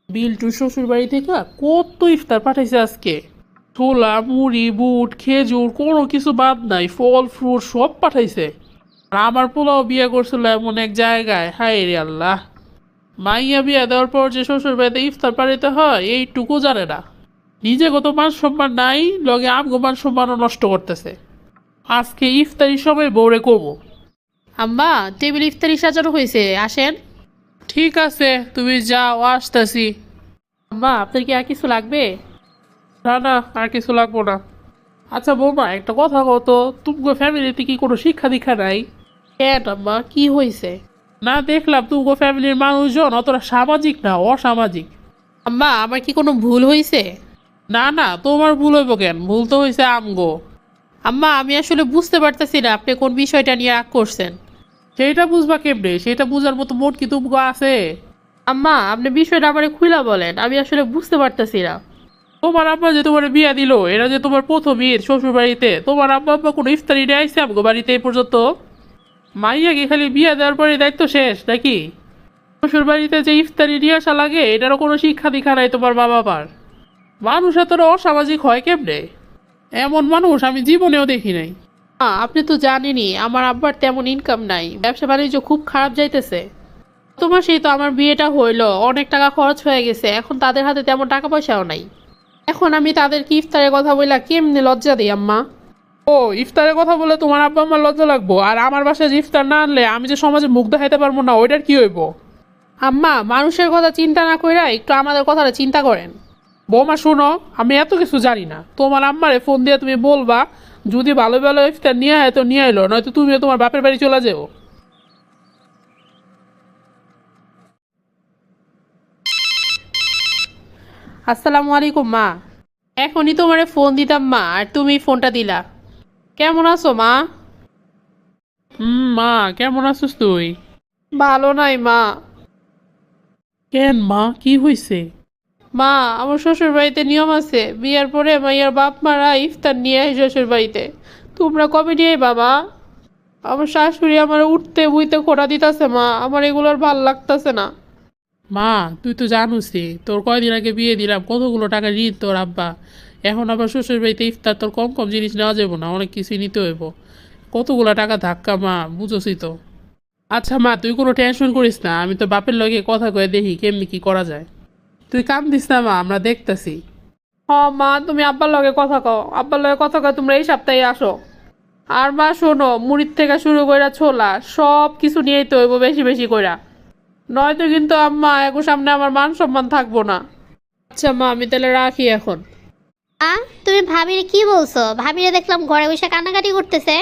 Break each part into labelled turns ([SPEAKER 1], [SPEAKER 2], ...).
[SPEAKER 1] বিল্টু শ্বশুর বাড়ি থেকে কত ইফতার পাঠাইছে আজকে। ছোলা মুড়ি বুট খেজুর কোনো কিছু বাদ নাই, ফল ফ্রুট সব পাঠাইছে। আর আমার পোলাও বিয়ে করছিল এমন এক জায়গায়, হায় রে আল্লাহ। মাইয়া বিয়া দেওয়ার পর যে শ্বশুর বাড়িতে ইফতার পাঠাইতে হয় এইটুকু জানে না। নিজে কত মান সম্মান নাই, লগে আমগো মান সম্মানও নষ্ট করতেছে। আজকে ইফতারির সময় বউরে কমো।
[SPEAKER 2] আম্মা, টেবিল ইফতারি সাজানো হয়েছে, আসেন।
[SPEAKER 1] ঠিক আছে, তুমি যাও, আসতেছি।
[SPEAKER 2] আম্মা, আপনার কি আর কিছু লাগবে?
[SPEAKER 1] না না, আর কিছু লাগবো না। আচ্ছা বৌমা, একটা কথা কত, তুমগো ফ্যামিলিতে কি কোনো শিক্ষা দীক্ষা নাই?
[SPEAKER 2] কেন আম্মা, কি হয়েছে?
[SPEAKER 1] না, দেখলাম তুমগো ফ্যামিলির মানুষজন অতটা সামাজিক না, অসামাজিক।
[SPEAKER 2] আম্মা, আমার কি কোনো ভুল হয়েছে?
[SPEAKER 1] না না, তোমার ভুল হইব কেন? ভুল তো হয়েছে আমগো।
[SPEAKER 2] আম্মা, আমি আসলে বুঝতে পারতেছি না আপনি কোন বিষয়টা নিয়ে রাগ করছেন।
[SPEAKER 1] সেইটা বুঝবা কেমনে? সেটা বুঝার মতো মন কি তুমগো আছে?
[SPEAKER 2] আম্মা, আপনি বিষয়টা আমারে খুইলা বলেন, আমি আসলে বুঝতে পারতেছি না।
[SPEAKER 1] তোমার আব্বা যে তোমার বিয়া দিল, এরা যে তোমার প্রথম ঈদ শ্বশুর বাড়িতে, তোমার আব্বা আব্বা কোনো ইফতারি নিয়ে আইসে আমগো বাড়িতে এই পর্যন্ত? মাইয়াকে খালি বিয়া দেওয়ার পরে দায়িত্ব শেষ নাকি? শ্বশুর বাড়িতে যে ইফতারি নিয়ে আসা লাগে এটারও কোনো শিক্ষা দীক্ষা নাই তোমার মা বাবার। মানুষ এতটা অসামাজিক হয় কেমনে? এমন মানুষ আমি জীবনেও দেখি নাই।
[SPEAKER 2] আপনি তো জানেনই আমার আব্বার তেমন ইনকাম নাই, ব্যবসা বাণিজ্য খুব খারাপ যাইতেছে। তোমার সেই তো আমার বিয়েটা হইলো, অনেক টাকা খরচ হয়ে গেছে, এখন তাদের হাতে তেমন টাকা পয়সাও নাই। এখন আমি তাদেরকে ইফতারের কথা বললা কেমনে লজ্জা দিই আম্মা?
[SPEAKER 1] ও, ইফতারের কথা বলে তোমার আব্বা আমার লজ্জা লাগবো? আর আমার বাসায় যে ইফতার না আনলে আমি যে সমাজে মুখ দেখাইতে পারবো না, ওইটার কি হইব?
[SPEAKER 2] আম্মা, মানুষের কথা চিন্তা না কইরা একটু আমাদের কথাটা চিন্তা করেন।
[SPEAKER 1] বৌমা শোনো, আমি এত কিছু জানি না। তোমার আম্মারে ফোন দিয়ে তুমি বলবা, যদি ভালো ভালো ইফতার নিয়ে আয় তো নিয়ে এলো, নয়তো তুমিও তোমার বাপের বাড়ি চলে যাও।
[SPEAKER 2] আসসালামু আলাইকুম মা। এখনই তোমারে ফোন দিতাম মা, আর তুমি ফোনটা দিলা। কেমন আছো মা?
[SPEAKER 1] মা, কেমন আছিস তুই?
[SPEAKER 2] ভালো নাই মা।
[SPEAKER 1] কেন মা, কি হয়েছে?
[SPEAKER 2] মা, আমার শ্বশুর বাড়িতে নিয়ম আছে, বিয়ের পরে মাইয়ার বাপ মারা ইফতার নিয়ে আয় শ্বশুর বাড়িতে। তোমরা কবে নিয়ে বাবা? আমার শাশুড়ি আমার উঠতে বুইতে খোঁড়া দিতেছে মা, আমার এগুলোর ভাল লাগতেছে না।
[SPEAKER 1] মা, তুই তো জানুসই তোর কয়দিন আগে বিয়ে দিলাম, কতগুলো টাকা ঋণ তোর আব্বা। এখন আবার শ্বশুর বাড়িতে ইফতার তোর কম কম জিনিস নেওয়া যাবো না, অনেক কিছুই নিতে হইব। কতগুলো টাকা ধাক্কা মা, বুঝোসই তো। আচ্ছা মা, তুই কোনো টেনশন করিস না, আমি তো বাপের লগে কথা কয়ে দেখি কেমনি কি করা যায়। তুই কাম দিস না মা, আমরা দেখতাছি।
[SPEAKER 2] হ মা, তুমি আব্বার লগে কথা কও, আব্বার লগে কথা কও, তোমরা এই সপ্তাহে আসো। আর মা শোনো, মুড়ির থেকে শুরু কইরা ছোলা সব কিছু নিয়েই তো হইব বেশি বেশি কইরা, নয়তো কিন্তু আম্মা এখন সামনে আমার মান সম্মান থাকবো না। আচ্ছা মা, আমি তাহলে রাখি এখন।
[SPEAKER 3] তুমি ভাবিরে কি বলছো? ভাবিরে দেখলাম ঘরে বসে কান্নাকাটি করতেছে।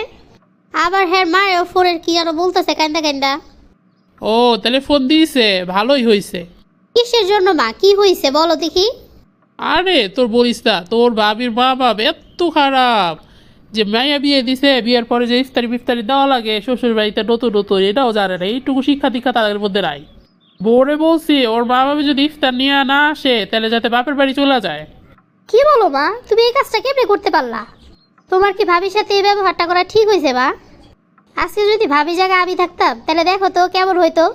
[SPEAKER 3] আবার হ্যাঁ মায়ের ফোনের কি আরো বলতেছে কান্দা কান্দা।
[SPEAKER 1] ও, তাহলে ফোন দিয়েছে, ভালোই হয়েছে।
[SPEAKER 3] কিসের জন্য মা, কি হয়েছে বলো দেখি?
[SPEAKER 1] আরে তোর বলিস না, তোর ভাবির মা বাপ এত খারাপ যে মাইয়া বিয়ে দিছে, বিয়ের পরে যে ইফতারি ফিফতারি দেওয়া লাগে শ্বশুর বাড়িতে নতুন নতুন, এটাও জানে না। এইটুকু শিক্ষা দীক্ষা তাদের মধ্যে নাই। বউরে বলছি ওর মা বাবা যদি ইফতার নিয়ে না আসে তাহলে যাতে বাপের বাড়ি চলে যায়।
[SPEAKER 3] কি বলো মা, তুমি এই কাজটা কেমনে করতে পারলা? তোমার কি ভাবির সাথে এই ব্যবহারটা করা ঠিক হয়েছে মা? আজকে যদি ভাবি জায়গায় আমি থাকতাম তাহলে দেখো তো কেমন হইতো।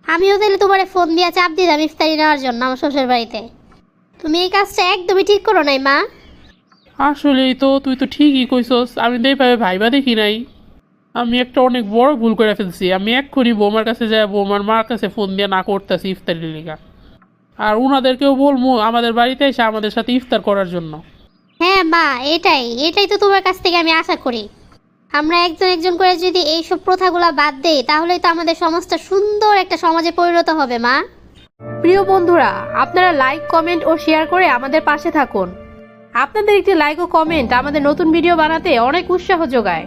[SPEAKER 3] আমিও তাহলে তোমারে ফোন দিয়ে চাপ দিতাম ইফতারি নেওয়ার জন্য আমার শ্বশুর বাড়িতে। তুমি এই কাজটা একদমই ঠিক করো নাই মা।
[SPEAKER 1] আসলেই তো, তুই তো ঠিকই কইছস, আমি দেখভাবে ভাইবা দেখি নাই। আমি একটা অনেক বড় ভুল করে ফেলছি। আমি এক্ষুনি বৌমার কাছে যাই, বৌমার মার কাছে ফোন দিয়ে না করতেছি ইফতারি লিগা। আর উনাদেরকেও বলবো আমাদের বাড়িতে এসে আমাদের সাথে ইফতার করার জন্য।
[SPEAKER 3] হ্যাঁ মা, এটাই এটাই তো তোমার কাছ থেকে আমি আশা করি। আমরা একজন একজন করে যদি এইসব প্রথাগুলো বাদ দেই তাহলেই তো আমাদের সমাজটা সুন্দর একটা সমাজে পরিণত হবে মা।
[SPEAKER 2] প্রিয় বন্ধুরা, আপনারা লাইক কমেন্ট ও শেয়ার করে আমাদের পাশে থাকুন। আপনাদের একটি লাইক ও কমেন্ট আমাদের নতুন ভিডিও বানাতে অনেক উৎসাহ যোগায়।